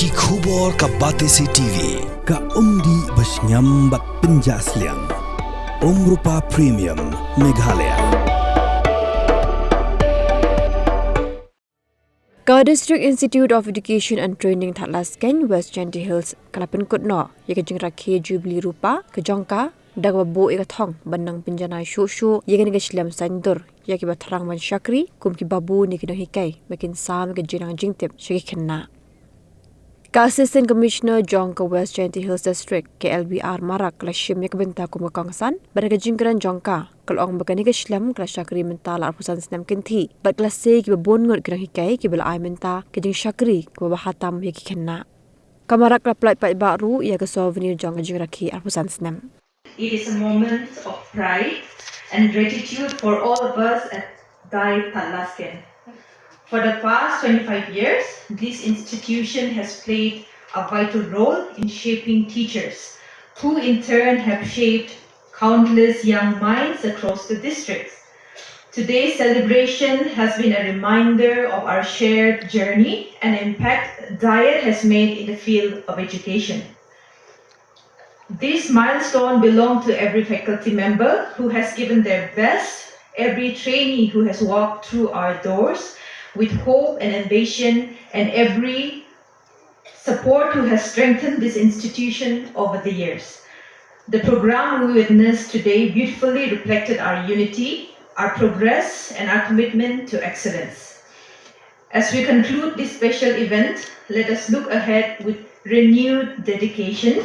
Ki khubor ka Batesi TV ka umdi basnyam bat penjaslian Rupa Premium Meghalaya Ka District Institute of Education and Training Thadlaskeiñ West Chanty Hills kala Pynkut no ye ka Jingrakhe Jubili Rupa ka jongka dagwabu ika thong banang pinjana shushu ye ka nigashlam sandur ye ki batharang man shakri kum ki babu ni ki no hikai makin sam ka jinang jingtip shiki khenna Ka Assistant Commissioner Jongka West Chanty Hills District KLBR Marak Lashim Yakbenta Kumakangsan Baraka Jingran Jongka Kalong Bakani Gashlam Kala Shakri Mental Arpusan Snam Kinti Bat Klase Ki Babon Ngot Kira Hikai Ki Bala Ay Menta Ki Jing Shakri Ki Babahatam Yaki Kena Kamarak Laplait Pat Baru Yaga Souvenir Jongka Jingrakhe Arpusan Snam It is a moment of pride and gratitude for all of us at Thadlaskeiñ. For the past 25 years, this institution has played a vital role in shaping teachers, who in turn have shaped countless young minds across the districts. Today's celebration has been a reminder of our shared journey and impact Diet has made in the field of education. This milestone belongs to every faculty member who has given their best, every trainee who has walked through our doors with hope and ambition, and every support who has strengthened this institution over the years. The program we witnessed today beautifully reflected our unity, our progress, and our commitment to excellence. As we conclude this special event, let us look ahead with renewed dedication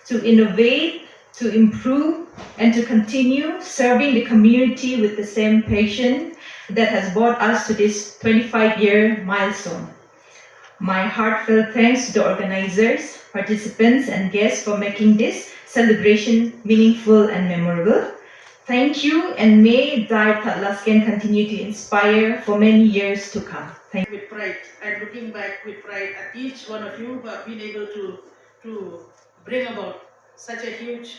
to innovate, to improve, and to continue serving the community with the same passion that has brought us to this 25-year milestone. My heartfelt thanks to the organizers, participants, and guests for making this celebration meaningful and memorable. Thank you, and may Thadlaskeiñ continue to inspire for many years to come. Thank you. With pride, and looking back with pride at each one of you who have been able to bring about such a huge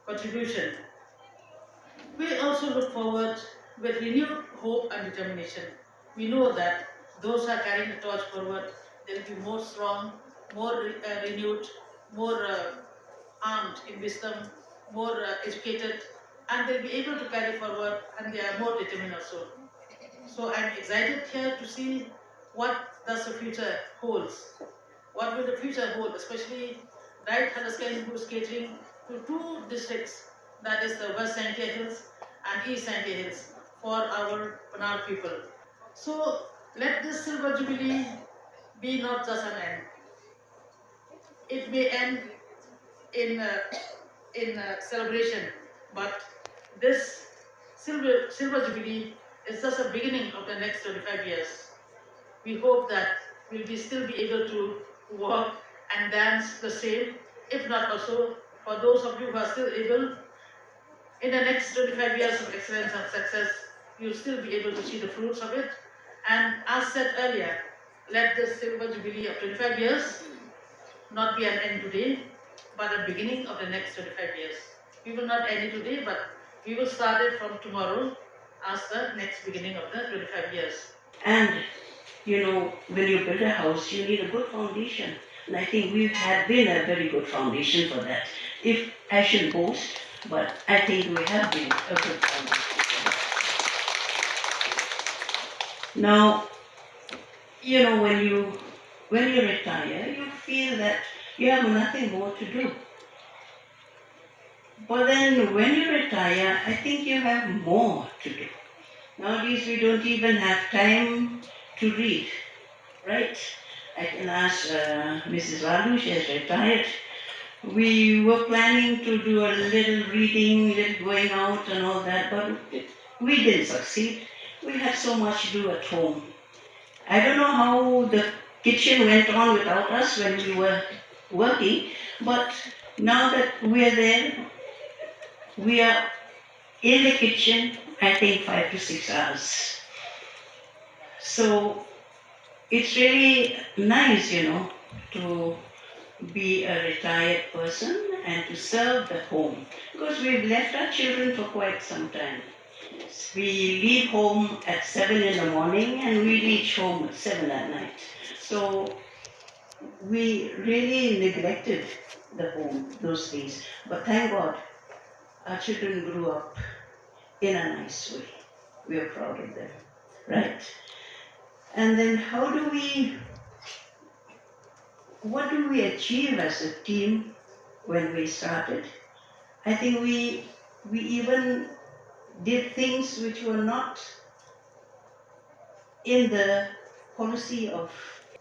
contribution. We also look forward with renewed hope and determination. We know that those who are carrying the torch forward, they will be more strong, more renewed, more armed in wisdom, more educated, and they'll be able to carry forward, and they are more determined also. So I'm excited here to see what does the future holds. What will the future hold, especially right Thadlaskeiñ, who is catering to two districts, that is the West Chanty Hills and East Chanty Hills, for our Panar people. So let this Silver Jubilee be not just an end. It may end in a celebration, but this Silver Jubilee is just a beginning of the next 25 years. We hope that we'll still be able to walk and dance the same, if not also for those of you who are still able, in the next 25 years of excellence and success, you'll still be able to see the fruits of it. And as said earlier, let this Silver Jubilee of 25 years not be an end today, but a beginning of the next 25 years. We will not end it today, but we will start it from tomorrow as the next beginning of the 25 years. And, you know, when you build a house, you need a good foundation. And I think we've been a very good foundation for that. If I should boast, but I think we have been a good foundation. Now, you know, when you retire, you feel that you have nothing more to do. But then when you retire, I think you have more to do. Nowadays we don't even have time to read, right? I can ask Mrs. Valu, she has retired. We were planning to do a little reading, little going out and all that, but we didn't succeed. We had so much to do at home. I don't know how the kitchen went on without us when we were working, but now that we are there, we are in the kitchen, I think 5 to 6 hours. So it's really nice, you know, to be a retired person and to serve the home, because we've left our children for quite some time. We leave home at 7 in the morning and we reach home at 7 at night. So we really neglected the home those days. But thank God, our children grew up in a nice way. We are proud of them, right? And then what do we achieve as a team when we started? I think we even did things which were not in the policy of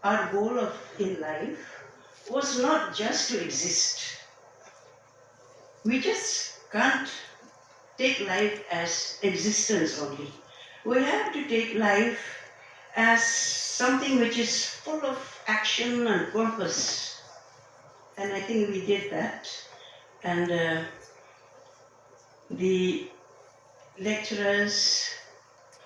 our goal in life was not just to exist. We just can't take life as existence only. We have to take life as something which is full of action and purpose. And I think we did that. And the lecturers,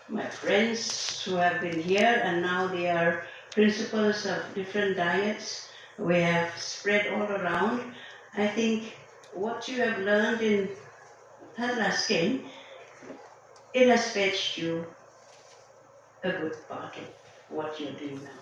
my friends who have been here and now they are principals of different diets, we have spread all around. I think what you have learned in Thadlaskeiñ, it has fetched you a good part of what you're doing now.